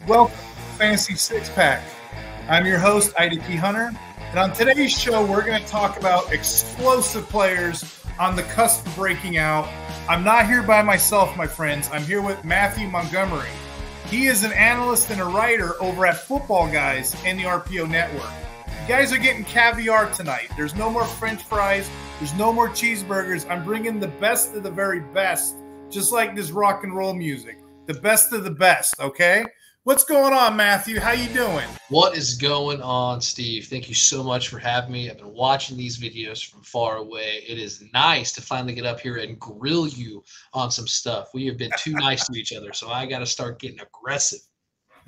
Welcome to Fantasy Six Pack. I'm your host, IDP Hunter, and on today's show, we're going to talk about explosive players on the cusp of breaking out. I'm not here by myself, my friends. I'm here with Matthew Montgomery. He is an analyst and a writer over at Football Guys and the RPO Network. You guys are getting caviar tonight. There's no more French fries. There's no more cheeseburgers. I'm bringing the best of the very best, just like this rock and roll music. The best of the best, okay? What's going on, Matthew? How you doing? What is going on, Steve? Thank you so much for having me. I've been watching these videos from far away. It is nice to finally get up here and grill you on some stuff. We have been too nice to each other, so I got to start getting aggressive.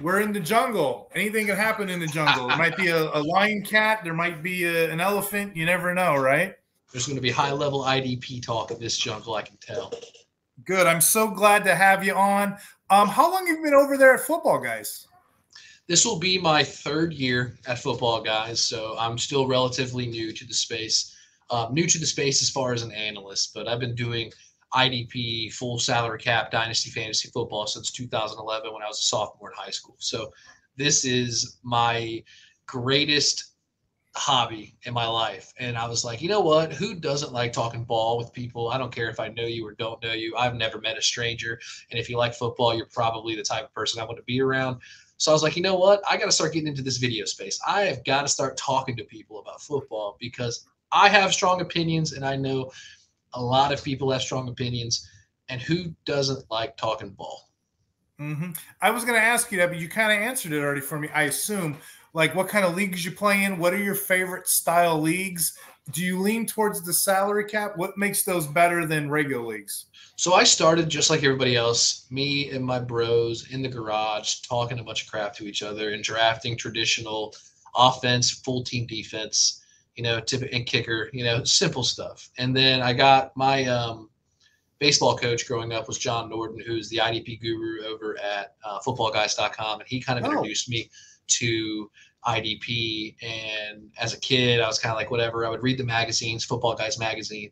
We're in the jungle. Anything can happen in the jungle. There might be a lion cat. There might be an elephant. You never know, right? There's going to be high-level IDP talk in this jungle, I can tell. Good. I'm so glad to have you on. How long have you been over there at Football Guys? This will be my third year at Football Guys, so I'm still relatively new to the space. As far as an analyst, but I've been doing IDP, full salary cap, dynasty fantasy football since 2011 when I was a sophomore in high school. So this is my greatest hobby in my life. And I was like, you know what? Who doesn't like talking ball with people? I don't care if I know you or don't know you. I've never met a stranger. And if you like football, you're probably the type of person I want to be around. So I was like, you know what? I got to start getting into this video space. I have got to start talking to people about football because I have strong opinions and I know a lot of people have strong opinions. And who doesn't like talking ball? I was going to ask you that, but you kind of answered it already for me, I assume. Like, what kind of leagues you play in? What are your favorite style leagues? Do you lean towards the salary cap? What makes those better than regular leagues? So I started just like everybody else, me and my bros in the garage, talking a bunch of crap to each other and drafting traditional offense, full team defense, and kicker, simple stuff. And then I got my baseball coach growing up was John Norton, who's the IDP guru over at footballguys.com. And he kind of introduced me to IDP. And as a kid, I was kind of like, whatever. I would read the magazines, Football Guys magazine.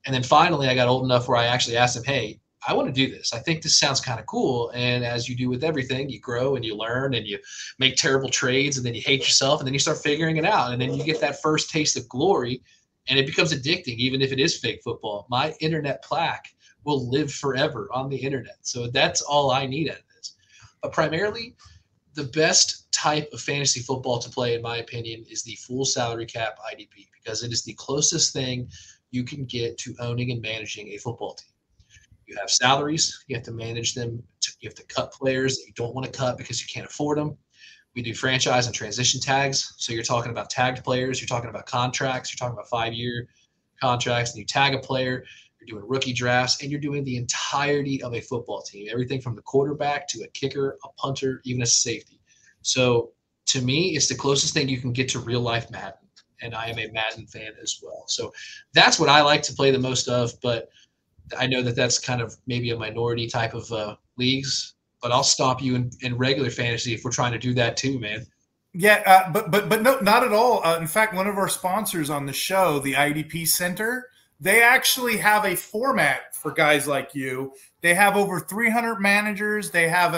And then finally I got old enough where I actually asked him, hey, I want to do this. I think this sounds kind of cool. And as you do with everything, you grow and you learn and you make terrible trades and then you hate yourself and then you start figuring it out. And then you get that first taste of glory and it becomes addicting, even if it is fake football. My internet plaque will live forever on the internet. So that's all I need out of this. But primarily, the best type of fantasy football to play, in my opinion, is the full salary cap IDP because it is the closest thing you can get to owning and managing a football team. You have salaries. You have to manage them. You have to cut players that you don't want to cut because you can't afford them. We do franchise and transition tags. So you're talking about tagged players. You're talking about contracts. You're talking about 5-year contracts. And you tag a player. You're doing rookie drafts. And you're doing the entirety of a football team, everything from the quarterback to a kicker, a punter, even a safety. So to me, it's the closest thing you can get to real life Madden. And I am a Madden fan as well. So that's what I like to play the most of. But I know that that's kind of maybe a minority type of leagues. But I'll stop you in regular fantasy if we're trying to do that too, man. Yeah, but no, not at all. In fact, one of our sponsors on the show, the IDP Center, they actually have a format for guys like you. They have over 300 managers. They have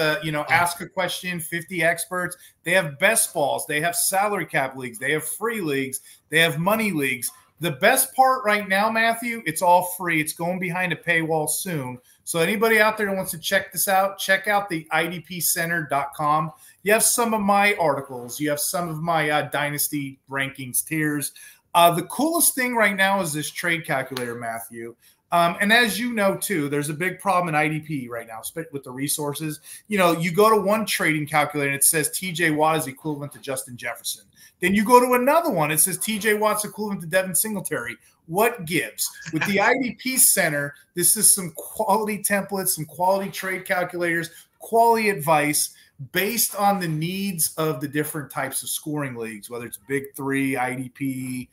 ask a question, 50 experts. They have best balls. They have salary cap leagues. They have free leagues. They have money leagues. The best part right now, Matthew, it's all free. It's going behind a paywall soon. So anybody out there that wants to check this out, check out the idpcenter.com. You have some of my articles. You have some of my dynasty rankings tiers. The coolest thing right now is this trade calculator, Matthew. And as you know, too, there's a big problem in IDP right now with the resources. You go to one trading calculator and it says TJ Watt is equivalent to Justin Jefferson. Then you go to another one. It says TJ Watt's equivalent to Devin Singletary. What gives? With the IDP Center, this is some quality templates, some quality trade calculators, quality advice based on the needs of the different types of scoring leagues, whether it's Big Three, IDP,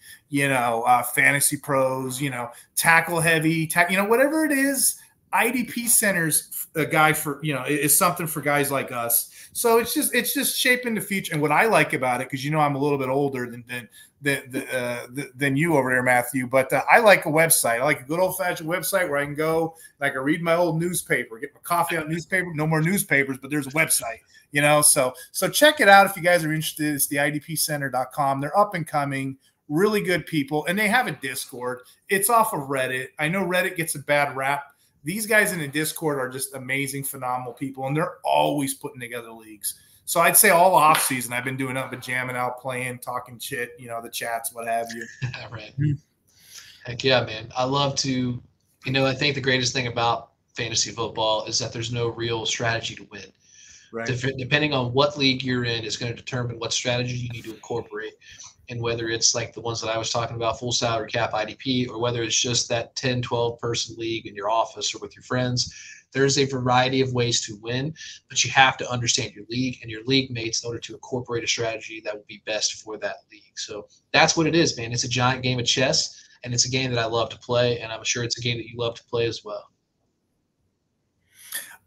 Fantasy Pros, tackle heavy, whatever it is. IDP Center's a guy for, is something for guys like us. So it's just shaping the future. And what I like about it, because I'm a little bit older than than you over there, Matthew. But I like a website. I like a good old-fashioned website where I can go and I can read my old newspaper, get my coffee out newspaper. No more newspapers, but there's a website, you know. So check it out if you guys are interested. It's the idpcenter.com. They're up and coming, really good people, and they have a Discord. It's off of Reddit. I know Reddit gets a bad rap. These guys in the Discord are just amazing, phenomenal people, and they're always putting together leagues. So I'd say all off season, I've been doing nothing but jamming out, playing, talking shit, you know, the chats, what have you. Right. Heck yeah, man. I love to, you know, I think the greatest thing about fantasy football is that there's no real strategy to win. Right. Depending on what league you're in is going to determine what strategy you need to incorporate. And whether it's like the ones that I was talking about, full salary cap IDP, or whether it's just that 10, 12-person league in your office or with your friends, there's a variety of ways to win, but you have to understand your league and your league mates in order to incorporate a strategy that will be best for that league. So that's what it is, man. It's a giant game of chess, and it's a game that I love to play, and I'm sure it's a game that you love to play as well.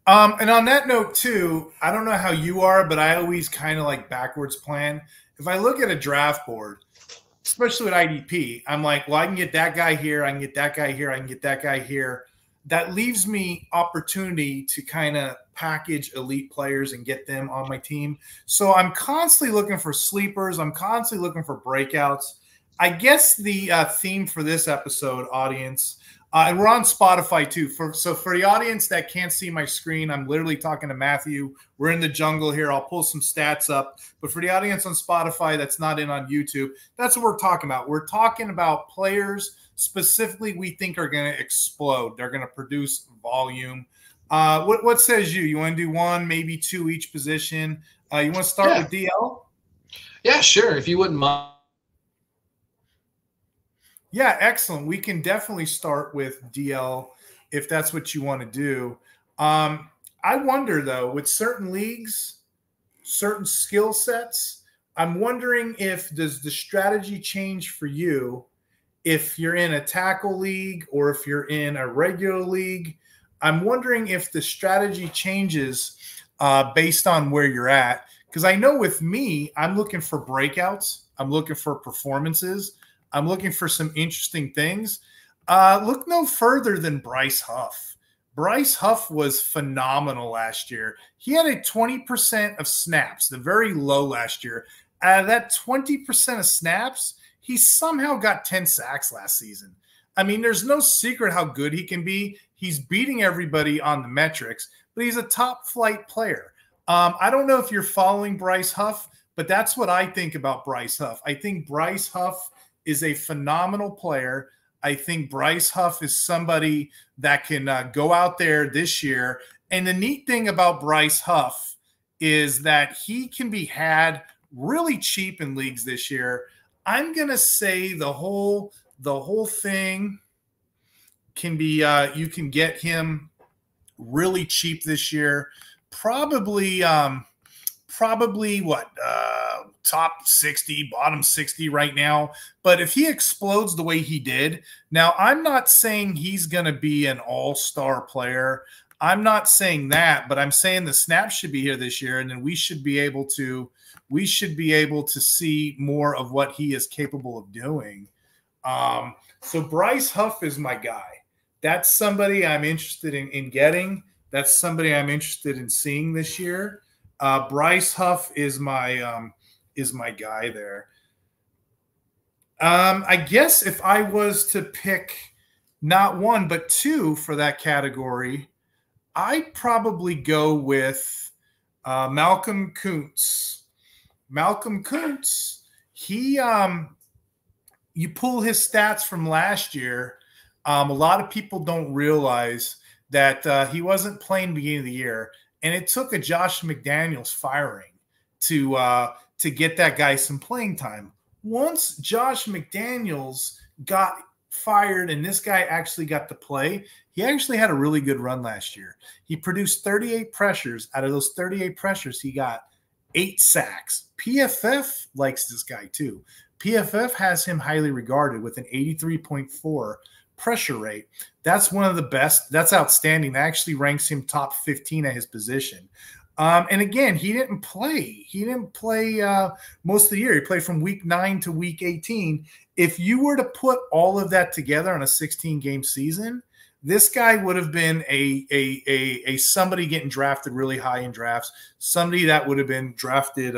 And on that note, too, I don't know how you are, but I always kind of like backwards plan. If I look at a draft board, especially with IDP, I'm like, well, I can get that guy here, I can get that guy here, I can get that guy here. That leaves me opportunity to kind of package elite players and get them on my team. So I'm constantly looking for sleepers. I'm constantly looking for breakouts. I guess the theme for this episode, audience, and we're on Spotify too. So for the audience that can't see my screen, I'm literally talking to Matthew. We're in the jungle here. I'll pull some stats up. But for the audience on Spotify that's not in on YouTube, that's what we're talking about. We're talking about players specifically we think are going to explode. They're going to produce volume. What says you? You want to do one, maybe two each position? You want to start with DL? Yeah, sure. If you wouldn't mind. Yeah, excellent. We can definitely start with DL if that's what you want to do. I wonder, though, with certain leagues, certain skill sets, I'm wondering does the strategy change for you if you're in a tackle league or if you're in a regular league? I'm wondering if the strategy changes based on where you're at. Because I know with me, I'm looking for breakouts. I'm looking for performances. I'm looking for some interesting things. Look no further than Bryce Huff. Bryce Huff was phenomenal last year. He had a 20% of snaps, the very low last year. Out of that 20% of snaps, he somehow got 10 sacks last season. I mean, there's no secret how good he can be. He's beating everybody on the metrics, but he's a top flight player. I don't know if you're following Bryce Huff, but that's what I think about Bryce Huff. I think Bryce Huff is a phenomenal player. I think Bryce Huff is somebody that can go out there this year. And the neat thing about Bryce Huff is that he can be had really cheap in leagues this year. I'm going to say the whole thing can be you can get him really cheap this year. Probably what top 60, bottom 60 right now. But if he explodes the way he did, now I'm not saying he's going to be an all-star player. I'm not saying that, but I'm saying the snaps should be here this year, and then we should be able to see more of what he is capable of doing. So Bryce Huff is my guy. That's somebody I'm interested in getting. That's somebody I'm interested in seeing this year. Bryce Huff is my guy there. I guess if I was to pick not one but two for that category, I'd probably go with Malcolm Koonce. Malcolm Koonce, you pull his stats from last year. A lot of people don't realize that he wasn't playing beginning of the year. And it took a Josh McDaniels firing to get that guy some playing time. Once Josh McDaniels got fired and this guy actually got to play, he actually had a really good run last year. He produced 38 pressures. Out of those 38 pressures, he got 8 sacks. PFF likes this guy too. PFF has him highly regarded with an 83.4 pressure rate. That's one of the best. That's outstanding. That actually ranks him top 15 at his position. And again, he didn't play. He didn't play most of the year. He played from week 9 to week 18. If you were to put all of that together on a 16-game season, this guy would have been a somebody getting drafted really high in drafts, somebody that would have been drafted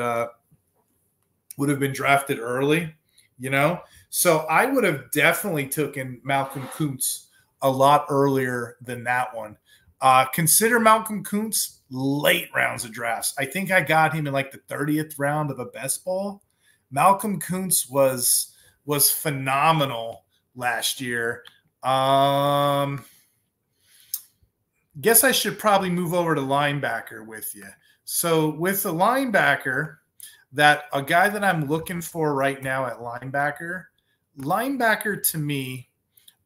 early, you know. So I would have definitely taken Malcolm Koonce a lot earlier than that one. Consider Malcolm Koonce late rounds of drafts. I think I got him in like the 30th round of a best ball. Malcolm Koonce was phenomenal last year. Guess I should probably move over to linebacker with you. So with the linebacker, that a guy that I'm looking for right now at linebacker to me,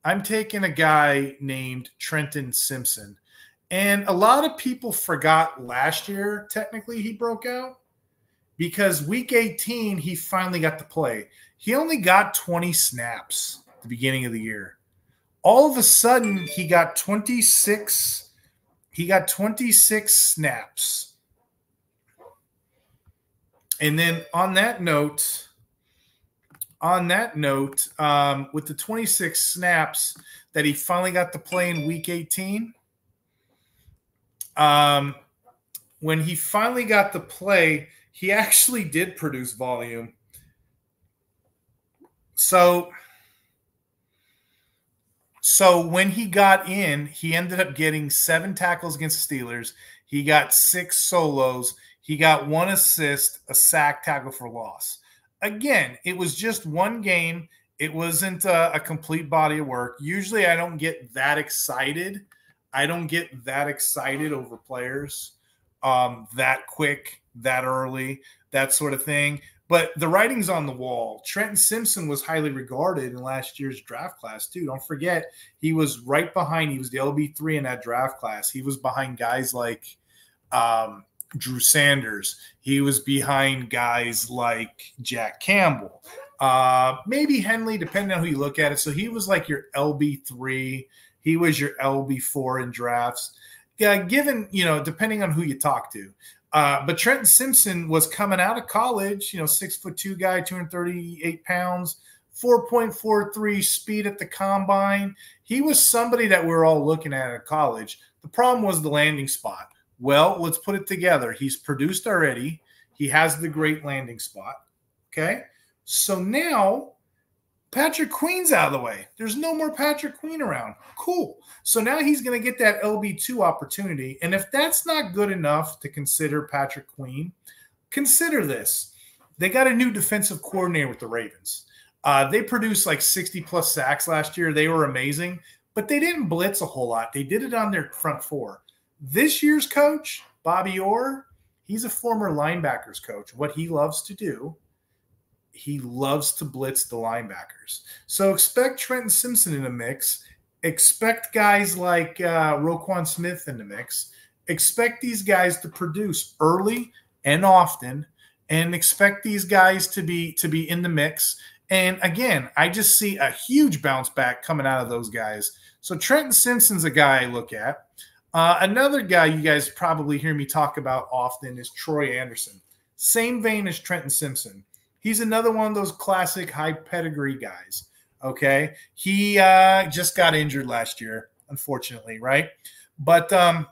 I'm taking a guy named Trenton Simpson. And a lot of people forgot last year, technically, he broke out because week 18, he finally got to play. He only got 20 snaps at the beginning of the year. All of a sudden, he got 26. He got 26 snaps. And then on that note, with the 26 snaps that he finally got to play in week 18, when he finally got to play, he actually did produce volume. So when he got in, he ended up getting 7 tackles against the Steelers. He got 6 solos. He got 1 assist, a sack, tackle for loss. Again, it was just one game. It wasn't a complete body of work. Usually I don't get that excited. I don't get that excited over players that quick, that early, that sort of thing. But the writing's on the wall. Trenton Simpson was highly regarded in last year's draft class, too. Don't forget, he was right behind. He was the LB3 in that draft class. He was behind guys like Drew Sanders. He was behind guys like Jack Campbell. Maybe Henley, depending on who you look at it. So he was like your LB3. He was your LB4 in drafts. Yeah, given, depending on who you talk to. But Trenton Simpson was coming out of college, 6'2" guy, 238 pounds, 4.43 speed at the combine. He was somebody that we're all looking at college. The problem was the landing spot. Well, let's put it together. He's produced already. He has the great landing spot. Okay. So now Patrick Queen's out of the way. There's no more Patrick Queen around. Cool. So now he's going to get that LB2 opportunity. And if that's not good enough to consider Patrick Queen, consider this. They got a new defensive coordinator with the Ravens. They produced like 60-plus sacks last year. They were amazing, but they didn't blitz a whole lot. They did it on their front four. This year's coach, Bobby Orr, he's a former linebackers coach. What he loves to do, he loves to blitz the linebackers. So expect Trenton Simpson in the mix. Expect guys like Roquan Smith in the mix. Expect these guys to produce early and often, and expect these guys to be in the mix. And again, I just see a huge bounce back coming out of those guys. So Trenton Simpson's a guy I look at. Another guy you guys probably hear me talk about often is Troy Anderson. Same vein as Trenton Simpson. He's another one of those classic high pedigree guys, okay? He just got injured last year, unfortunately, right? But a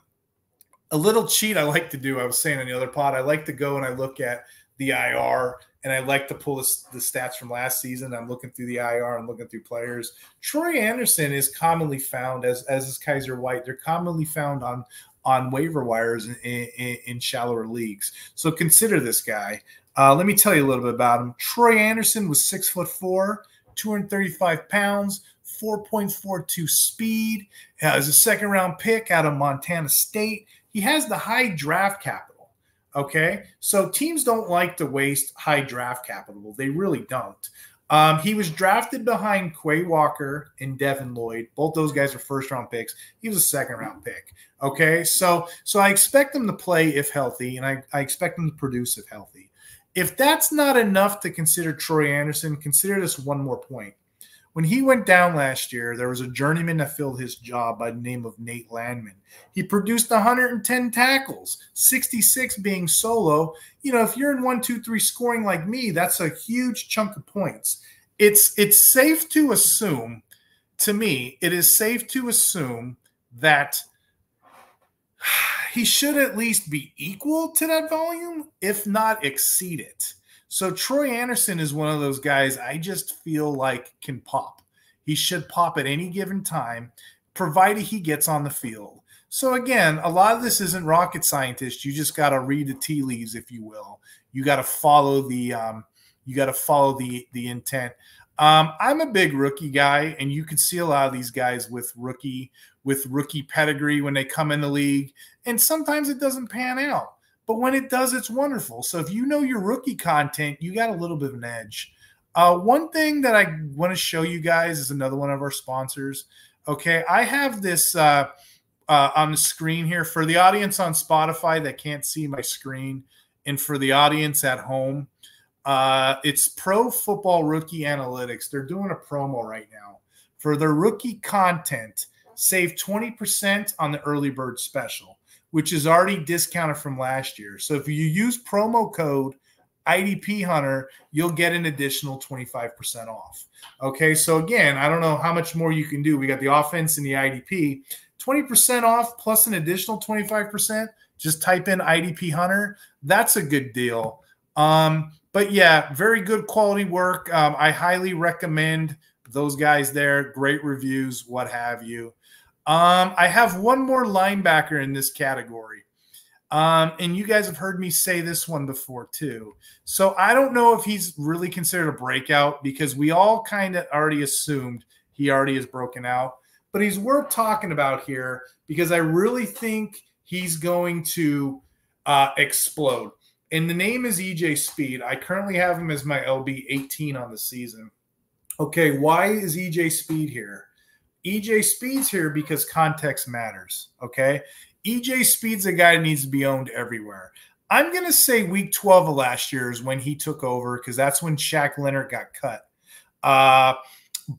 little cheat I like to do, I was saying on the other pod, I like to go and I look at the IR, and I like to pull the stats from last season. I'm looking through the IR, I'm looking through players. Troy Anderson is commonly found, as is Kyzir White. They're commonly found on waiver wires in shallower leagues. So consider this guy. Let me tell you a little bit about him. Troy Anderson was 6'4", 235 pounds, 4.42 speed. As a second-round pick out of Montana State. He has the high draft capital. Okay, so teams don't like to waste high draft capital. They really don't. He was drafted behind Quay Walker and Devin Lloyd. Both those guys are first-round picks. He was a second-round pick. Okay, so I expect him to play if healthy, and I expect him to produce if healthy. If that's not enough to consider Troy Anderson, consider this one more point. When he went down last year, there was a journeyman that filled his job by the name of Nate Landman. He produced 110 tackles, 66 being solo. You know, if you're in 1-2-3 scoring like me, that's a huge chunk of points. It's safe to assume, to me, it is safe to assume that he should at least be equal to that volume, if not exceed it. So Troy Anderson is one of those guys I just feel like can pop. He should pop at any given time, provided he gets on the field. So again, a lot of this isn't rocket scientist. You just got to read the tea leaves, if you will. You got to follow the intent. I'm a big rookie guy, and you can see a lot of these guys with rookie pedigree when they come in the league, and sometimes it doesn't pan out. But when it does, it's wonderful. So if you know your rookie content, you got a little bit of an edge. One thing that I want to show you guys is another one of our sponsors. Okay, I have this on the screen here for the audience on Spotify that can't see my screen, and for the audience at home. It's Pro Football Rookie Analytics. They're doing a promo right now for their rookie content. Save 20% on the early bird special, which is already discounted from last year. So if you use promo code IDP Hunter, you'll get an additional 25% off. Okay, so again, I don't know how much more you can do. We got the offense and the IDP. 20% off plus an additional 25%. Just type in IDP Hunter. That's a good deal. But yeah, very good quality work. I highly recommend those guys there. Great reviews, what have you. I have one more linebacker in this category. And you guys have heard me say this one before too. So I don't know if he's really considered a breakout because we all kind of already assumed he already is broken out. But he's worth talking about here because I really think he's going to explode. And the name is EJ Speed. I currently have him as my LB 18 on the season. Okay, why is EJ Speed here? EJ Speed's here because context matters, okay? EJ Speed's a guy that needs to be owned everywhere. I'm going to say week 12 of last year is when he took over because that's when Shaq Leonard got cut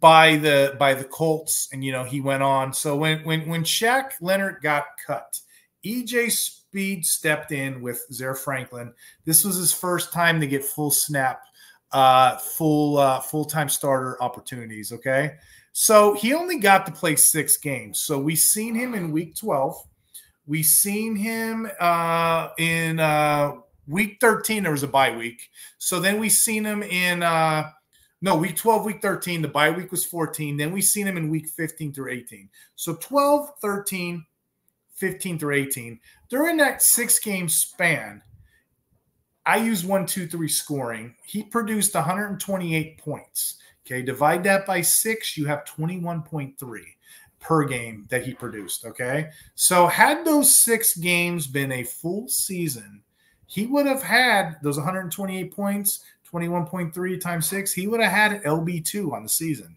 by the Colts, and, you know, he went on. So when Shaq Leonard got cut, EJ Speed stepped in with Zaire Franklin. This was his first time to get full snap, full-time starter opportunities, okay? So he only got to play 6 games. So we seen him in week 12. We seen him in week 13. There was a bye week. So then we seen him in week 12, week 13. The bye week was 14. Then we seen him in week 15 through 18. So 12, 13, 15 through 18. During that 6-game span, I use 1-2-3 scoring. He produced 128 points. Okay, divide that by 6, you have 21.3 per game that he produced. Okay, so had those 6 games been a full season, he would have had those 128 points, 21.3 times 6. He would have had LB2 on the season.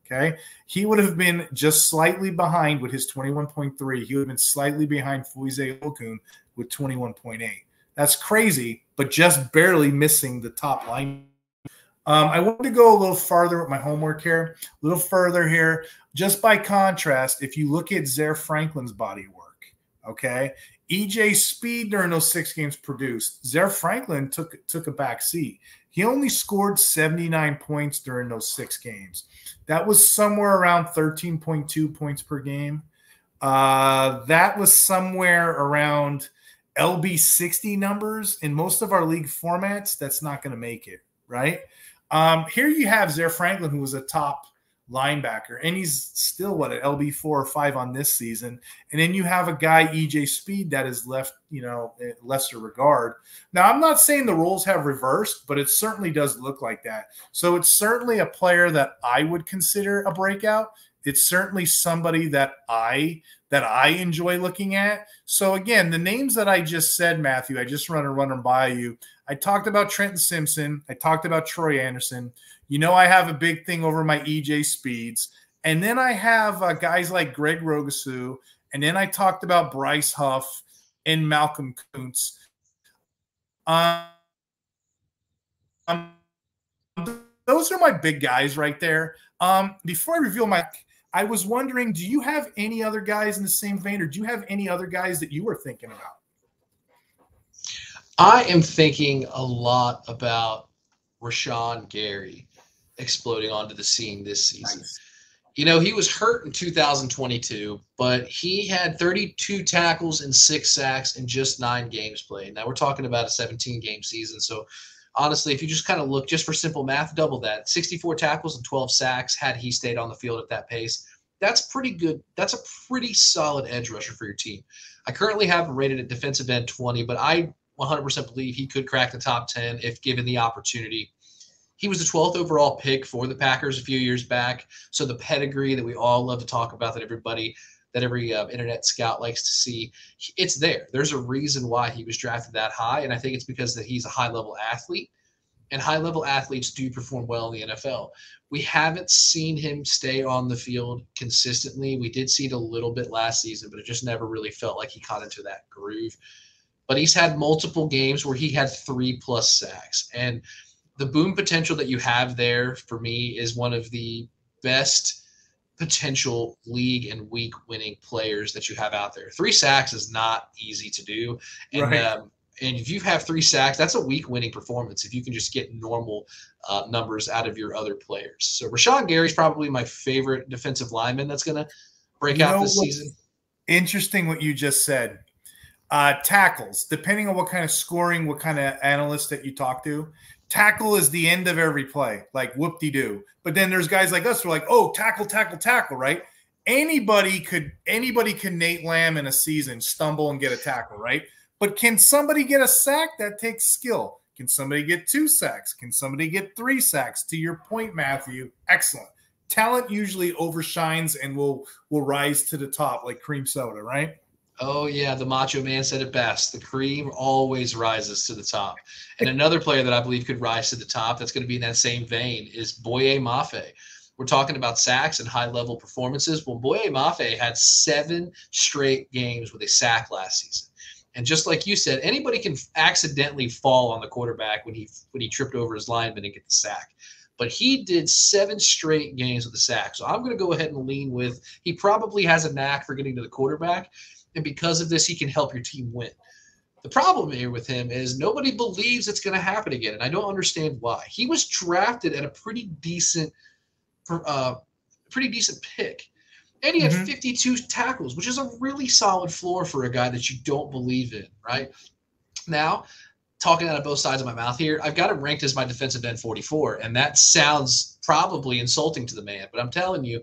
Okay, he would have been just slightly behind with his 21.3. He would have been slightly behind Foyze Okun with 21.8. That's crazy, but just barely missing the top line. I wanted to go a little farther with my homework here, a little further here. Just by contrast, if you look at Zaire Franklin's body work, okay, EJ Speed during those 6 games produced. Zaire Franklin took a back seat. He only scored 79 points during those 6 games. That was somewhere around 13.2 points per game. That was somewhere around LB 60 numbers. In most of our league formats, that's not going to make it, right? Here you have Zaire Franklin, who was a top linebacker, and he's still, what, an LB 4 or 5 on this season. And then you have a guy, EJ Speed, that is left, you know, lesser regard. Now, I'm not saying the roles have reversed, but it certainly does look like that. So it's certainly a player that I would consider a breakout. It's certainly somebody that I enjoy looking at. So again, the names that I just said, Matthew, I just run them by you. I talked about Trenton Simpson. I talked about Troy Anderson. You know, I have a big thing over my EJ Speeds. And then I have guys like Greg Rogasu. And then I talked about Bryce Huff and Malcolm Koonce. Those are my big guys right there. Before I reveal I was wondering, do you have any other guys in the same vein, or do you have any other guys that you were thinking about? I am thinking a lot about Rashan Gary exploding onto the scene this season. Nice. You know, he was hurt in 2022, but he had 32 tackles and 6 sacks in just 9 games played. Now we're talking about a 17-game season. So honestly, if you just kind of look just for simple math, double that. 64 tackles and 12 sacks had he stayed on the field at that pace. That's pretty good. That's a pretty solid edge rusher for your team. I currently have him rated at defensive end 20, but I 100% believe he could crack the top 10 if given the opportunity. He was the 12th overall pick for the Packers a few years back. So the pedigree that we all love to talk about, that every internet scout likes to see, it's there. There's a reason why he was drafted that high, and I think it's because that he's a high-level athlete, and high-level athletes do perform well in the NFL. We haven't seen him stay on the field consistently. We did see it a little bit last season, but it just never really felt like he caught into that groove. But he's had multiple games where he had 3+ sacks. And the boom potential that you have there, for me, is one of the best potential league and week winning players that you have out there. 3 sacks is not easy to do. And, Right. And if you have 3 sacks, that's a week winning performance if you can just get normal numbers out of your other players. So Rashan Gary's probably my favorite defensive lineman that's going to break out this season. Interesting what you just said. Tackles, depending on what kind of scoring, what kind of analyst that you talk to, tackle is the end of every play, like whoop-de-doo. But then there's guys like us who are like, oh, tackle, right? Anybody could Nate Lamb in a season stumble and get a tackle, right? But can somebody get a sack? That takes skill. Can somebody get 2 sacks? Can somebody get 3 sacks? To your point, Matthew, excellent. Talent usually overshines and will rise to the top like cream soda, right? Oh, yeah, the Macho Man said it best. The cream always rises to the top. And another player that I believe could rise to the top that's going to be in that same vein is Boye Mafe. We're talking about sacks and high-level performances. Well, Boye Mafe had 7 straight games with a sack last season. And just like you said, anybody can accidentally fall on the quarterback when he tripped over his lineman and get the sack. But he did 7 straight games with a sack. So I'm going to go ahead and lean with he probably has a knack for getting to the quarterback. And because of this, he can help your team win. The problem here with him is nobody believes it's going to happen again, and I don't understand why. He was drafted at a pretty decent pick, and he had 52 tackles, which is a really solid floor for a guy that you don't believe in, right? Now, talking out of both sides of my mouth here, I've got him ranked as my defensive end 44, and that sounds probably insulting to the man, but I'm telling you,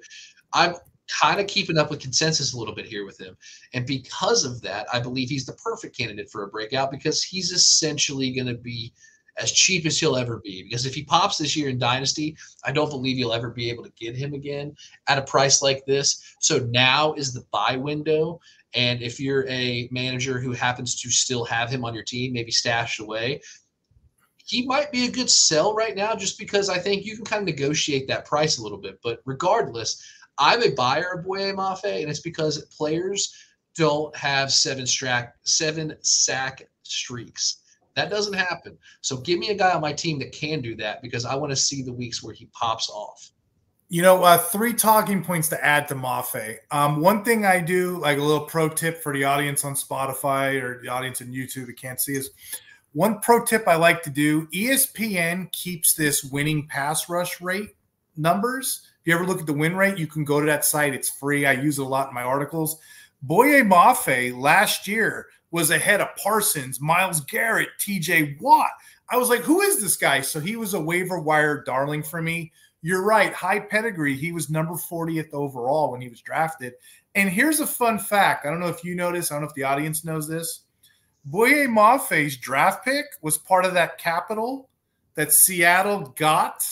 I'm kind of keeping up with consensus a little bit here with him. And because of that, I believe he's the perfect candidate for a breakout because he's essentially going to be as cheap as he'll ever be. Because if he pops this year in Dynasty, I don't believe you'll ever be able to get him again at a price like this. So now is the buy window. And if you're a manager who happens to still have him on your team, maybe stashed away, he might be a good sell right now just because I think you can kind of negotiate that price a little bit. But regardless, I'm a buyer of Boye Mafe, and it's because players don't have 7 sack streaks. That doesn't happen. So give me a guy on my team that can do that because I want to see the weeks where he pops off. You know, 3 talking points to add to Mafe. One thing I do, like a little pro tip for the audience on Spotify or the audience on YouTube that can't see, is one pro tip I like to do. ESPN keeps this winning pass rush rate numbers. If you ever look at the win rate, you can go to that site. It's free. I use it a lot in my articles. Boye Mafe last year was ahead of Parsons, Myles Garrett, TJ Watt. I was like, who is this guy? So he was a waiver wire darling for me. You're right. High pedigree. He was number 40th overall when he was drafted. And here's a fun fact. I don't know if you know this. I don't know if the audience knows this. Boye Mafe's draft pick was part of that capital that Seattle got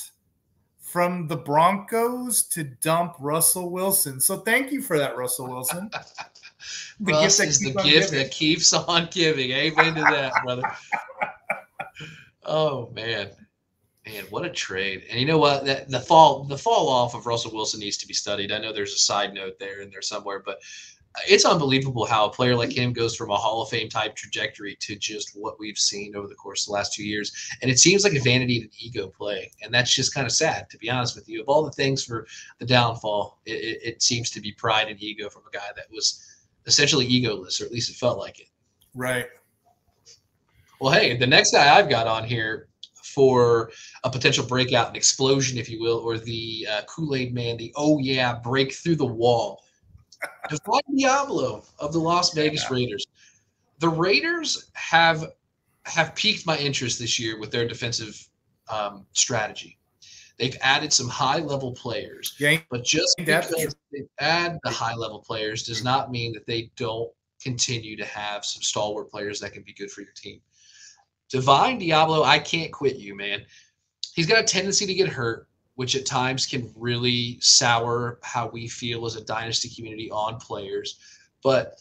from the Broncos to dump Russell Wilson. So thank you for that, Russell Wilson. Russ is the gift that keeps on giving. Amen to that, brother. Oh, man. Man, what a trade. And you know what? The fall off of Russell Wilson needs to be studied. I know there's a side note there in there somewhere, but it's unbelievable how a player like him goes from a Hall of Fame type trajectory to just what we've seen over the course of the last 2 years. And it seems like a vanity and an ego play. And that's just kind of sad, to be honest with you. Of all the things for the downfall, it seems to be pride and ego from a guy that was essentially egoless, or at least it felt like it. Right. Well, hey, the next guy I've got on here for a potential breakout and explosion, if you will, or the Kool-Aid man, the break through the wall. Divine Diablo of the Las Vegas Raiders. The Raiders have piqued my interest this year with their defensive strategy. They've added some high-level players, but just because they add the high-level players does not mean that they don't continue to have some stalwart players that can be good for your team. Divine Diablo, I can't quit you, man. He's got a tendency to get hurt, which at times can really sour how we feel as a dynasty community on players. But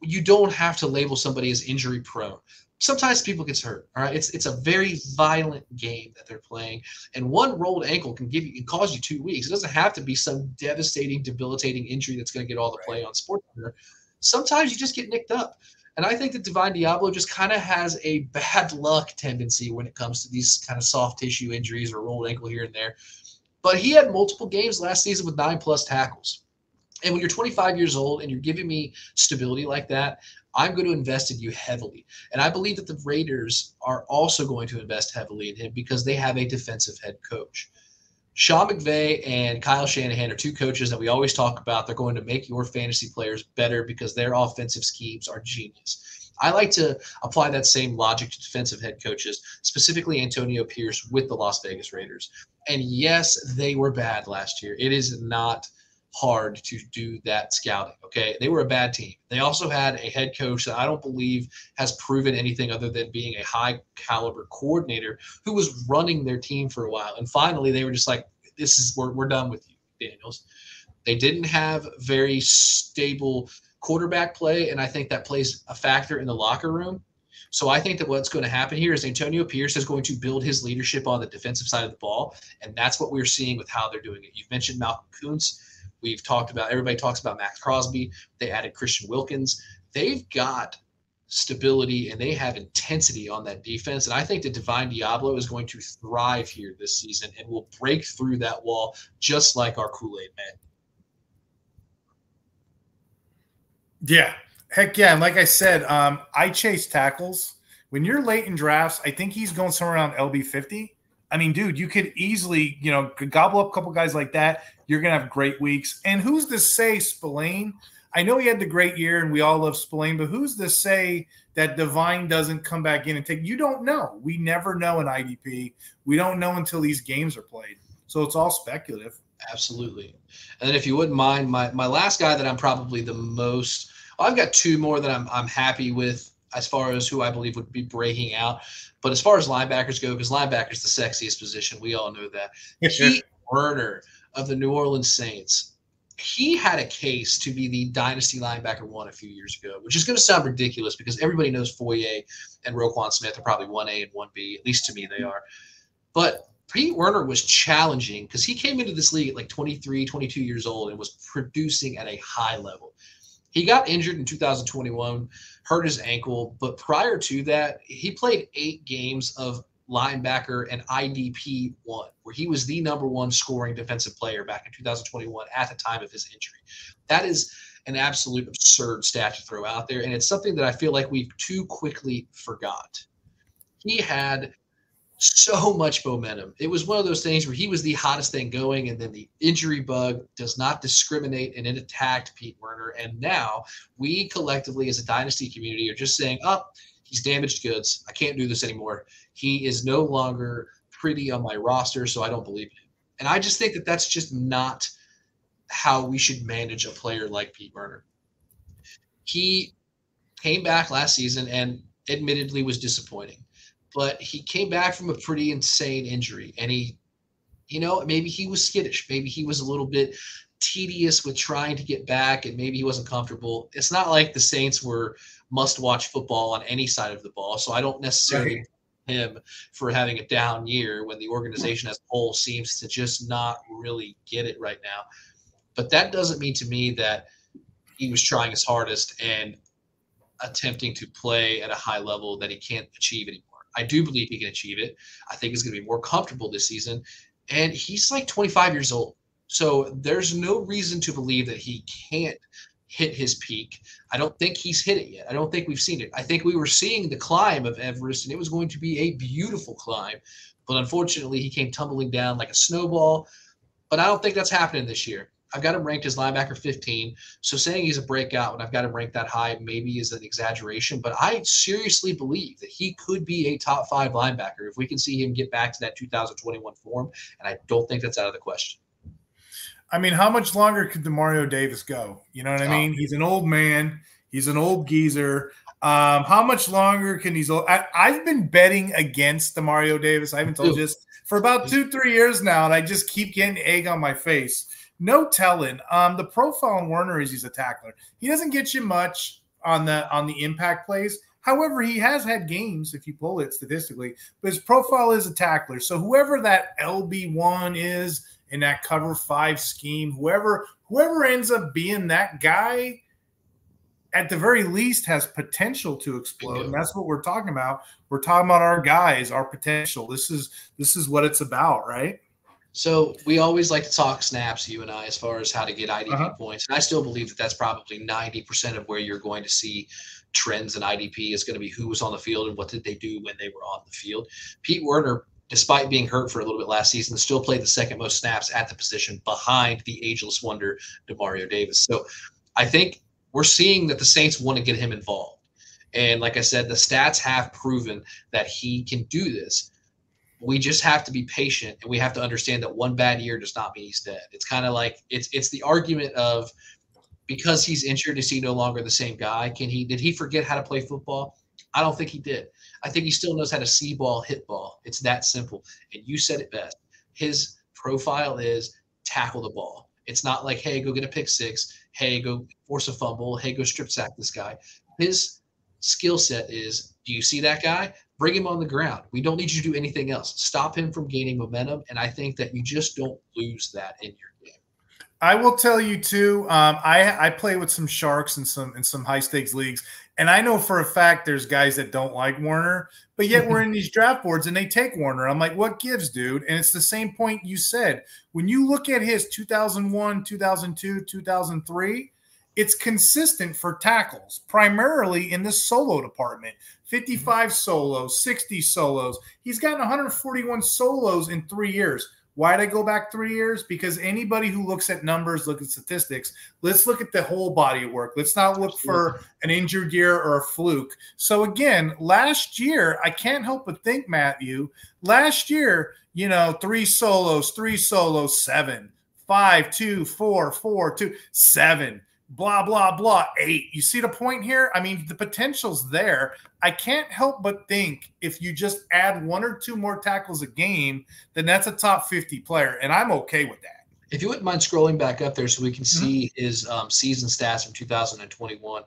you don't have to label somebody as injury prone. Sometimes people get hurt. All right, it's a very violent game that they're playing, and one rolled ankle can cause you 2 weeks. It doesn't have to be some devastating, debilitating injury that's going to get all the play on SportsCenter. Sometimes you just get nicked up. And I think that Divine Diablo just kind of has a bad luck tendency when it comes to these kind of soft tissue injuries or rolled ankle here and there. But he had multiple games last season with 9+ tackles. And when you're 25 years old and you're giving me stability like that, I'm going to invest in you heavily. And I believe that the Raiders are also going to invest heavily in him because they have a defensive head coach. Sean McVay and Kyle Shanahan are two coaches that we always talk about. They're going to make your fantasy players better because their offensive schemes are genius. I like to apply that same logic to defensive head coaches, specifically Antonio Pierce with the Las Vegas Raiders. And yes, they were bad last year. It is not hard to do that scouting, okay? They were a bad team. They also had a head coach that I don't believe has proven anything other than being a high-caliber coordinator who was running their team for a while. And finally, they were just like, we're done with you, Daniels. They didn't have very stable quarterback play, and I think that plays a factor in the locker room. So I think that what's going to happen here is Antonio Pierce is going to build his leadership on the defensive side of the ball, and that's what we're seeing with how they're doing it. You've mentioned Malcolm Koonce. Everybody talks about Max Crosby. They added Christian Wilkins. They've got stability and they have intensity on that defense. And I think that Divine Diablo is going to thrive here this season and will break through that wall just like our Kool-Aid man. Yeah. Heck yeah. And like I said, I chase tackles. When you're late in drafts, I think he's going somewhere around LB 50. I mean, dude, you could easily, gobble up a couple guys like that. You're going to have great weeks. And who's to say Spillane? I know he had the great year and we all love Spillane, but who's to say that Divine doesn't come back in and take – you don't know. We never know in IDP. We don't know until these games are played. So it's all speculative. Absolutely. And then if you wouldn't mind, my last guy that I'm probably the most – I've got two more that I'm happy with as far as who I believe would be breaking out. But as far as linebackers go, because linebacker's the sexiest position, we all know that. Werner of the New Orleans Saints, he had a case to be the dynasty linebacker one a few years ago, which is going to sound ridiculous because everybody knows Foye and Roquan Smith are probably 1A and 1B. At least to me they are. But Pete Werner was challenging because he came into this league at like 23, 22 years old and was producing at a high level. He got injured in 2021, hurt his ankle, but prior to that, he played 8 games of linebacker and IDP 1, where he was the #1 scoring defensive player back in 2021 at the time of his injury. That is an absolute absurd stat to throw out there, and it's something that I feel like we've too quickly forgot. He had so much momentum. It was one of those things where he was the hottest thing going, and then the injury bug does not discriminate, and it attacked Pete Werner. And now we collectively as a dynasty community are just saying, oh, he's damaged goods. I can't do this anymore. He is no longer pretty on my roster, so I don't believe in him. And I just think that that's just not how we should manage a player like Pete Werner. He came back last season and admittedly was disappointing. But he came back from a pretty insane injury, and he, maybe he was skittish. Maybe he was a little bit tedious with trying to get back, and maybe he wasn't comfortable. It's not like the Saints were must-watch football on any side of the ball, so I don't necessarily blame him for having a down year when the organization as a whole seems to just not really get it right now. But that doesn't mean to me that he was trying his hardest and attempting to play at a high level that he can't achieve anymore. I do believe he can achieve it. I think he's going to be more comfortable this season. And he's like 25 years old. So there's no reason to believe that he can't hit his peak. I don't think he's hit it yet. I don't think we've seen it. I think we were seeing the climb of Everest, and it was going to be a beautiful climb. But unfortunately, he came tumbling down like a snowball. But I don't think that's happening this year. I've got him ranked as linebacker 15. So saying he's a breakout when I've got him ranked that high maybe is an exaggeration. But I seriously believe that he could be a top 5 linebacker if we can see him get back to that 2021 form. And I don't think that's out of the question. I mean, how much longer could Demario Davis go? You know what I mean? He's an old man. He's an old geezer. How much longer can these – I've been betting against Demario Davis. I haven't told you this for about 2-3 years now, and I just keep getting egg on my face. No telling. The profile on Werner is he's a tackler. He doesn't get you much on the impact plays. However, he has had games, if you pull it statistically, but his profile is a tackler. So whoever that LB1 is in that cover 5 scheme, whoever ends up being that guy, at the very least has potential to explode. And that's what we're talking about. We're talking about our guys, our potential. This is what it's about, right? So we always like to talk snaps, you and I, as far as how to get IDP points. And I still believe that that's probably 90% of where you're going to see trends in IDP is going to be who was on the field and what did they do when they were on the field. Pete Werner, despite being hurt for a little bit last season, still played the second most snaps at the position behind the ageless wonder, Demario Davis. So I think we're seeing that the Saints want to get him involved. And like I said, the stats have proven that he can do this. We just have to be patient, and we have to understand that one bad year does not mean he's dead. It's kind of like it's the argument of because he's injured, is he no longer the same guy? Did he forget how to play football? I don't think he did. I think he still knows how to see ball, hit ball. It's that simple. And you said it best. His profile is tackle the ball. It's not like, hey, go get a pick 6. Hey, go force a fumble. Hey, go strip sack this guy. His skill set is, do you see that guy? Bring him on the ground. We don't need you to do anything else. Stop him from gaining momentum. And I think that you just don't lose that in your game. I will tell you too. I play with some sharks in some high stakes leagues, and I know for a fact there's guys that don't like Werner, but yet we're in these draft boards and they take Werner. I'm like, what gives, dude? And it's the same point you said. When you look at his 2001, 2002, 2003, it's consistent for tackles, primarily in the solo department. 55 solos, 60 solos. He's gotten 141 solos in 3 years. Why did I go back 3 years? Because anybody who looks at numbers, look at statistics, let's look at the whole body of work. Let's not look for an injured year or a fluke. So again, last year, I can't help but think, Matthew, last year, 3 solos, 7, 5, 2, 4, 4, 2, 7. Blah, blah, blah, 8. You see the point here? I mean, the potential's there. I can't help but think if you just add 1 or 2 more tackles a game, then that's a top 50 player, and I'm okay with that. If you wouldn't mind scrolling back up there so we can see his season stats from 2021.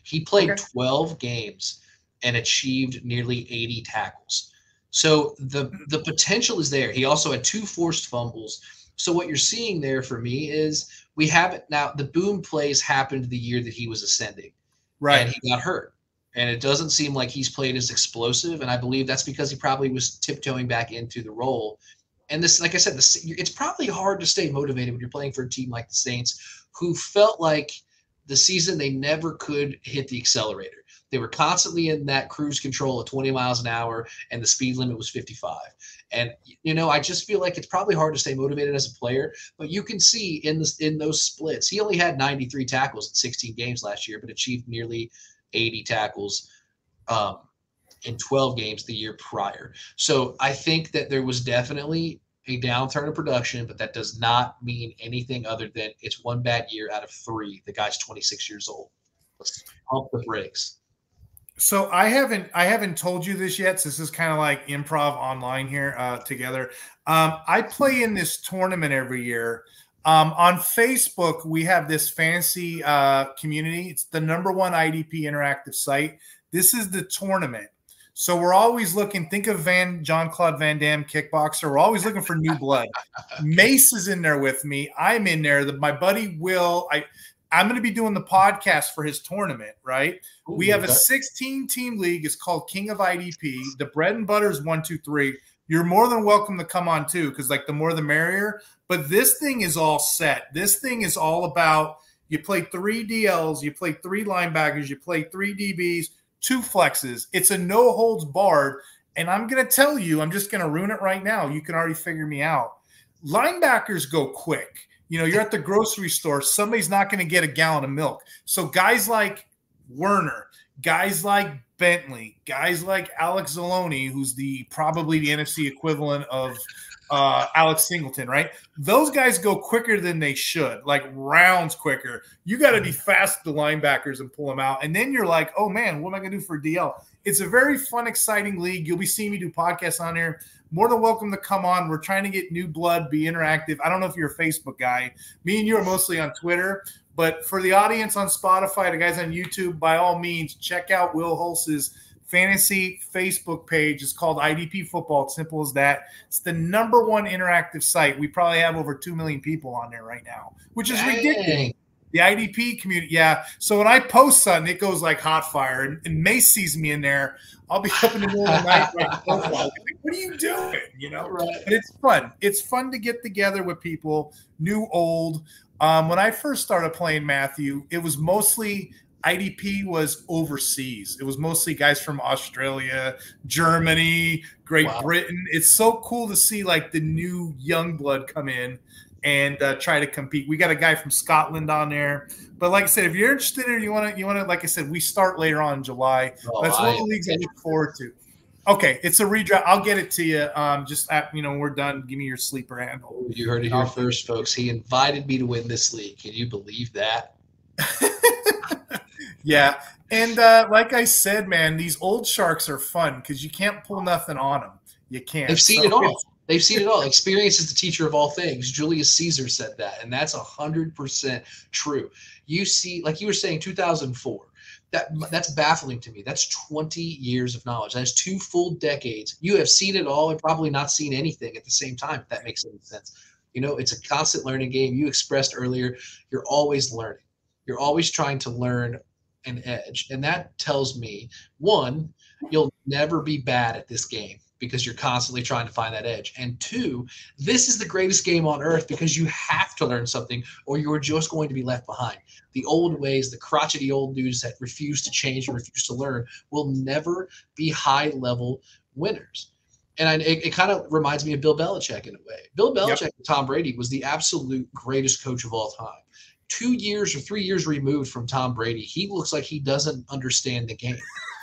He played 12 games and achieved nearly 80 tackles. So the potential is there. He also had 2 forced fumbles. So what you're seeing there for me is we have it now. The boom plays happened the year that he was ascending, right? And he got hurt, and it doesn't seem like he's played as explosive. And I believe that's because he probably was tiptoeing back into the role. And this, like I said, it's probably hard to stay motivated when you're playing for a team like the Saints, who felt like the season they never could hit the accelerator. They were constantly in that cruise control at 20 miles an hour, and the speed limit was 55. And, I just feel like it's probably hard to stay motivated as a player, but you can see in those splits, he only had 93 tackles in 16 games last year, but achieved nearly 80 tackles in 12 games the year prior. So I think that there was definitely a downturn in production, but that does not mean anything other than it's one bad year out of 3. The guy's 26 years old. Let's pump the brakes. So I haven't told you this yet. So this is kind of like improv online here together. I play in this tournament every year. On Facebook, we have this fancy community. It's the #1 IDP interactive site. This is the tournament. So we're always looking, think of Jean-Claude Van Damme, kickboxer. We're always looking for new blood. Mace is in there with me. I'm in there. My buddy Will, I'm going to be doing the podcast for his tournament, right? Ooh, we have a 16-team league. It's called King of IDP. The bread and butter is 1, 2, 3. You're more than welcome to come on too, because like the more the merrier. But this thing is all set. This thing is all about you play 3 DLs, you play 3 linebackers, you play 3 DBs, 2 flexes. It's a no holds barred. And I'm going to tell you, I'm just going to ruin it right now. You can already figure me out. Linebackers go quick. You know, you're at the grocery store. Somebody's not going to get a gallon of milk. So guys like Werner, guys like Bentley, guys like Alex Zaloni, who's probably the NFC equivalent of Alex Singleton, right? Those guys go quicker than they should, like rounds quicker. You got to be fast with the linebackers and pull them out. And then you're like, oh, man, what am I going to do for DL? It's a very fun, exciting league. You'll be seeing me do podcasts on here. More than welcome to come on. We're trying to get new blood, be interactive. I don't know if you're a Facebook guy. Me and you are mostly on Twitter. But for the audience on Spotify, the guys on YouTube, by all means, check out Will Hulse's fantasy Facebook page. It's called IDP Football. It's simple as that. It's the #1 interactive site. We probably have over 2 million people on there right now, which is ridiculous. The IDP community, yeah. So when I post something, it goes like hot fire. And Mace sees me in there. I'll be up in the middle of the night writing profiles. Like, what are you doing? You know, right. But it's fun. It's fun to get together with people, new, old. When I first started playing, Matthew, it was mostly IDP was overseas. It was mostly guys from Australia, Germany, Great Britain. It's so cool to see like the new young blood come in and try to compete. We got a guy from Scotland on there. But like I said, if you're interested or you want to, like I said, we start later on in July. That's one of the leagues I look forward to. Okay, it's a redraft. I'll get it to you. Just when we're done, give me your sleeper handle. You heard it here first, folks. He invited me to win this league. Can you believe that? Yeah, and like I said, man, these old sharks are fun because you can't pull nothing on them. You can't. They've seen it all. They've seen it all. Experience is the teacher of all things. Julius Caesar said that, and that's 100% true. You see, like you were saying, 2004. That's baffling to me. That's 20 years of knowledge. That's 2 full decades. You have seen it all and probably not seen anything at the same time, if that makes any sense. You know, it's a constant learning game. You expressed earlier, you're always learning. You're always trying to learn an edge. And that tells me, 1, you'll never be bad at this game because you're constantly trying to find that edge. And 2, this is the greatest game on earth because you have to learn something or you're just going to be left behind. The old ways, the crotchety old dudes that refuse to change and refuse to learn will never be high-level winners. And it kind of reminds me of Bill Belichick in a way. Bill Belichick and Tom Brady was the absolute greatest coach of all time. 2 years or 3 years removed from Tom Brady, he looks like he doesn't understand the game.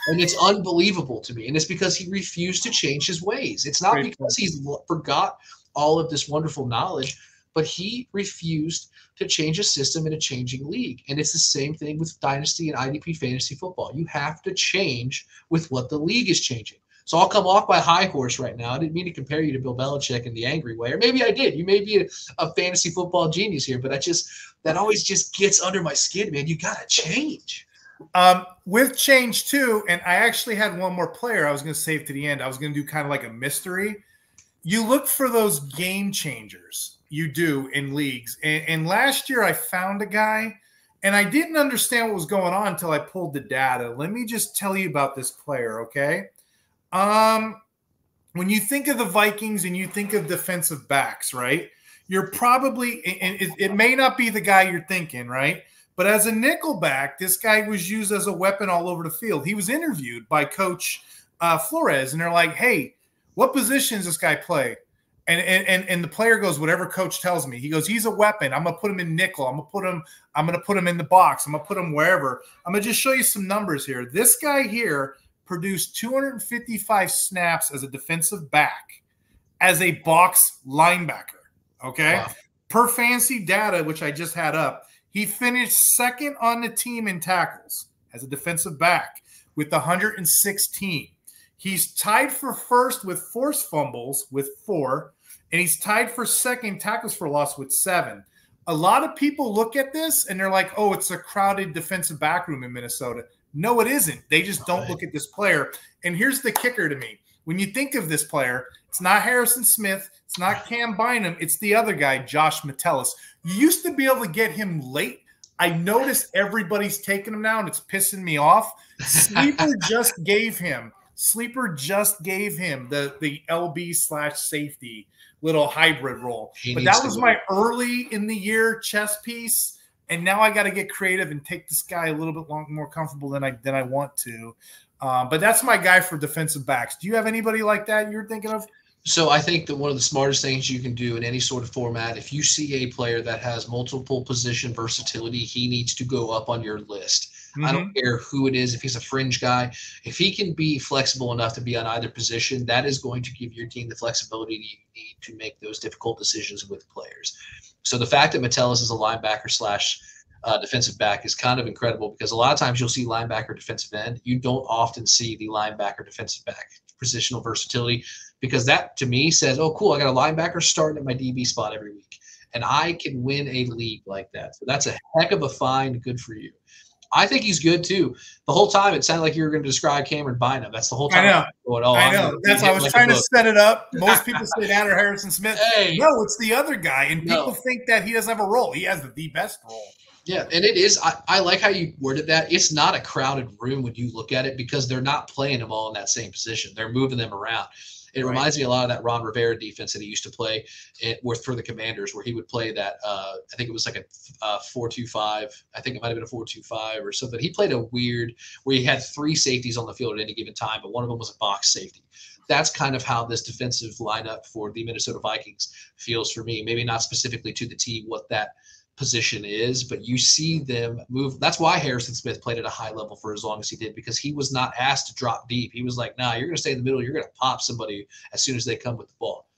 And it's unbelievable to me. And it's because he refused to change his ways. It's not because he's forgot all of this wonderful knowledge, but he refused to change a system in a changing league. And it's the same thing with Dynasty and IDP fantasy football. You have to change with what the league is changing. So I'll come off my high horse right now. I didn't mean to compare you to Bill Belichick in the angry way, or maybe I did. You may be a fantasy football genius here, but that always just gets under my skin, man. You got to change. With change too, and I actually had one more player I was going to save to the end. I was going to do kind of like a mystery. You look for those game changers. You do in leagues. And last year I found a guy, and I didn't understand what was going on until I pulled the data. Let me just tell you about this player, okay? When you think of the Vikings and you think of defensive backs, right? You're probably, and it may not be the guy you're thinking, right? But as a nickelback, this guy was used as a weapon all over the field. He was interviewed by Coach Flores, and they're like, "Hey, what position does this guy play?" And the player goes, "Whatever coach tells me." He goes, "He's a weapon. I'm gonna put him in nickel. I'm gonna put him in the box. I'm gonna put him wherever." I'm gonna just show you some numbers here. This guy here produced 255 snaps as a defensive back, as a box linebacker. Okay, wow. Per fantasy data, which I just had up. He finished second on the team in tackles as a defensive back with 116. He's tied for first with forced fumbles with 4, and he's tied for second tackles for loss with 7. A lot of people look at this and they're like, oh, it's a crowded defensive back room in Minnesota. No, it isn't. They just don't look at this player. And here's the kicker to me. When you think of this player, it's not Harrison Smith. It's not Cam Bynum. It's the other guy, Josh Metellus. You used to be able to get him late. I noticed everybody's taking him now, and it's pissing me off. Sleeper just gave him the LB/safety little hybrid role. But that was my early in the year chess piece, and now I got to get creative and take this guy a little bit more comfortable than I want to. But that's my guy for defensive backs. Do you have anybody like that you're thinking of? So I think that one of the smartest things you can do in any sort of format, if you see a player that has multiple position versatility, he needs to go up on your list. Mm-hmm. I don't care who it is, if he's a fringe guy. If he can be flexible enough to be on either position, that is going to give your team the flexibility you need to make those difficult decisions with players. So the fact that Metellus is a linebacker / defensive back is kind of incredible, because a lot of times you'll see linebacker defensive end. You don't often see the linebacker defensive back positional versatility, because that to me says, oh, cool, I got a linebacker starting at my DB spot every week, and I can win a league like that. So that's a heck of a find. Good for you. I think he's good too. The whole time it sounded like you were going to describe Cameron Bynum. That's the whole time. I know. That's I was trying to set it up. Most people say that or Harrison Smith. Hey. No, it's the other guy, and people think that he doesn't have a role. He has the best role. Yeah, and it is. I like how you worded that. It's not a crowded room when you look at it, because they're not playing them all in that same position. They're moving them around. It reminds me a lot of that Ron Rivera defense that he used to play for the Commanders, where he would play that. I think it was like a 4-2-5. I think it might have been a 4-2-5 or something. He played a weird where he had 3 safeties on the field at any given time, but one of them was a box safety. That's kind of how this defensive lineup for the Minnesota Vikings feels for me. Maybe not specifically to the T what that position is, but you see them move. That's why Harrison Smith played at a high level for as long as he did, because he was not asked to drop deep. He was like, nah, you're going to stay in the middle. You're going to pop somebody as soon as they come with the ball.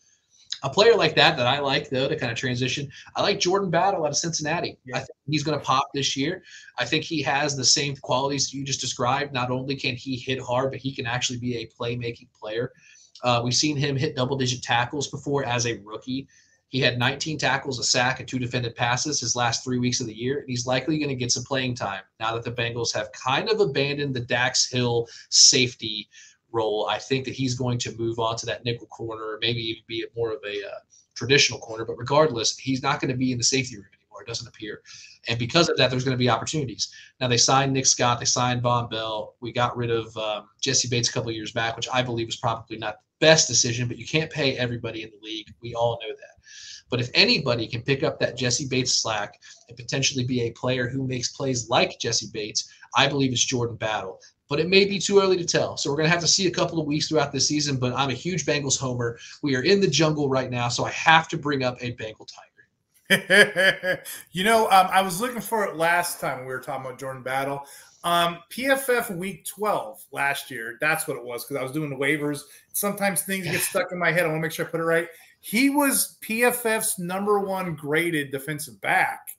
A player like that I like, though, to kind of transition, I like Jordan Battle out of Cincinnati. Yeah. I think he's going to pop this year. I think he has the same qualities you just described. Not only can he hit hard, but he can actually be a playmaking player. We've seen him hit double-digit tackles before as a rookie. He had 19 tackles, a sack, and 2 defended passes his last 3 weeks of the year, and he's likely going to get some playing time now that the Bengals have kind of abandoned the Dax Hill safety role. I think that he's going to move on to that nickel corner, or maybe even be more of a traditional corner. But regardless, he's not going to be in the safety room anymore. It doesn't appear. And because of that, there's going to be opportunities. Now, they signed Nick Scott. They signed Von Bell. We got rid of Jesse Bates a couple of years back, which I believe was probably not the best decision, but you can't pay everybody in the league. We all know that. But if anybody can pick up that Jesse Bates slack and potentially be a player who makes plays like Jesse Bates, I believe it's Jordan Battle. But it may be too early to tell. So we're going to have to see a couple of weeks throughout this season, but I'm a huge Bengals homer. We are in the jungle right now, so I have to bring up a Bengal Tiger. I was looking for it last time we were talking about Jordan Battle. PFF week 12 last year, that's what it was, because I was doing the waivers. Sometimes things get stuck in my head. I want to make sure I put it right. He was PFF's #1 graded defensive back.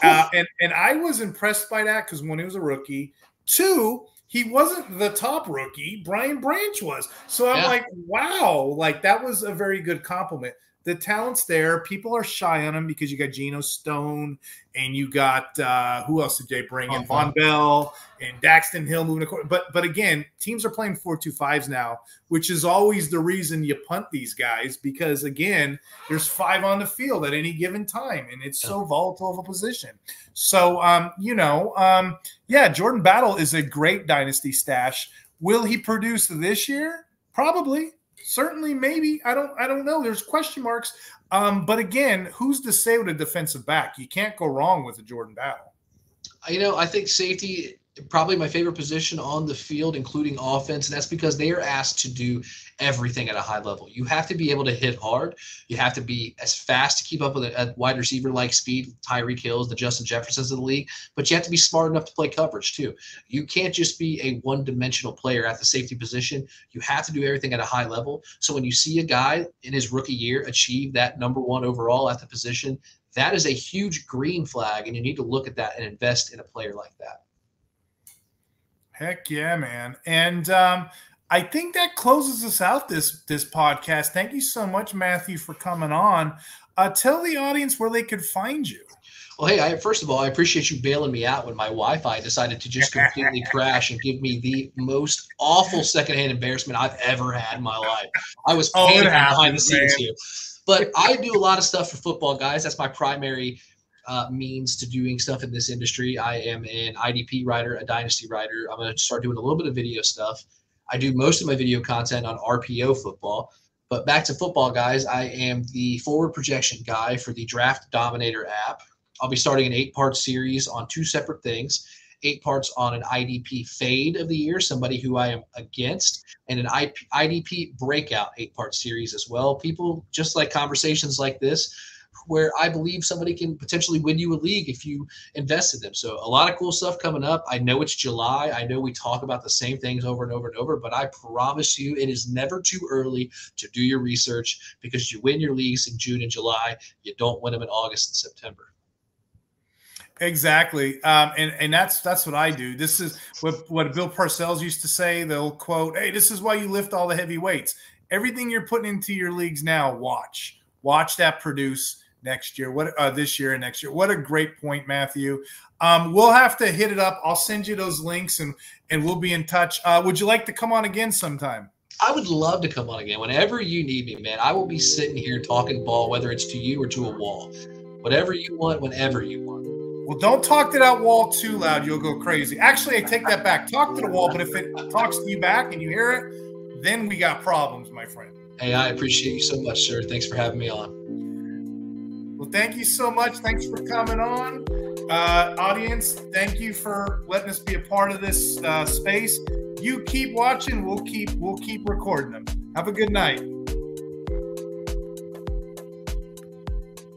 And I was impressed by that, because when he was a rookie, 2, he wasn't the top rookie. Brian Branch was. So I'm like, wow, like that was a very good compliment. The talent's there. People are shy on him because you got Geno Stone and you got who else did they bring in? Von Bell and Daxton Hill moving. But again, teams are playing 4-2-5s now, which is always the reason you punt these guys, because again, there's 5 on the field at any given time, and it's so volatile of a position. So Jordan Battle is a great dynasty stash. Will he produce this year? Probably. Certainly, maybe. I don't know. There's question marks. But again, who's to say with a defensive back? You can't go wrong with a Jordan Battle. I think safety, probably my favorite position on the field, including offense, and that's because they are asked to do everything at a high level. You have to be able to hit hard. You have to be as fast to keep up with a wide receiver-like speed, Tyreek Hills, the Justin Jeffersons of the league, but you have to be smart enough to play coverage too. You can't just be a one-dimensional player at the safety position. You have to do everything at a high level. So when you see a guy in his rookie year achieve that #1 overall at the position, that is a huge green flag, and you need to look at that and invest in a player like that. Heck yeah, man. And I think that closes us out this podcast. Thank you so much, Matthew, for coming on. Tell the audience where they could find you. Well, hey, first of all, I appreciate you bailing me out when my Wi-Fi decided to just completely crash and give me the most awful secondhand embarrassment I've ever had in my life. I was panicking behind the scenes here. But I do a lot of stuff for football, guys. That's my primary means to doing stuff in this industry. I am an IDP writer, a dynasty writer. I'm going to start doing a little bit of video stuff. I do most of my video content on RPO football. But back to football, guys, I am the forward projection guy for the Draft Dominator app. I'll be starting an 8-part series on 2 separate things. 8 parts on an IDP fade of the year, somebody who I am against, and an IDP breakout 8-part series as well. People just like conversations like this, where I believe somebody can potentially win you a league if you invest in them. So a lot of cool stuff coming up. I know it's July. I know we talk about the same things over and over and over, but I promise you it is never too early to do your research, because you win your leagues in June and July. You don't win them in August and September. Exactly. And that's what I do. This is what Bill Parcells used to say. They'll quote, "Hey, this is why you lift all the heavy weights. Everything you're putting into your leagues now, watch that produce next year. This year and next year." What a great point, Matthew. We'll have to hit it up. I'll send you those links and we'll be in touch. Would you like to come on again sometime? I would love to come on again. Whenever you need me, man, I will be sitting here talking ball, whether it's to you or to a wall. Whatever you want, whenever you want. Well, don't talk to that wall too loud. You'll go crazy. Actually, I take that back. Talk to the wall, but if it talks to you back and you hear it, then we got problems, my friend. Hey, I appreciate you so much, sir. Thanks for having me on. Well, thank you so much. Thanks for coming on. Audience, thank you for letting us be a part of this space. You keep watching. We'll keep recording them. Have a good night.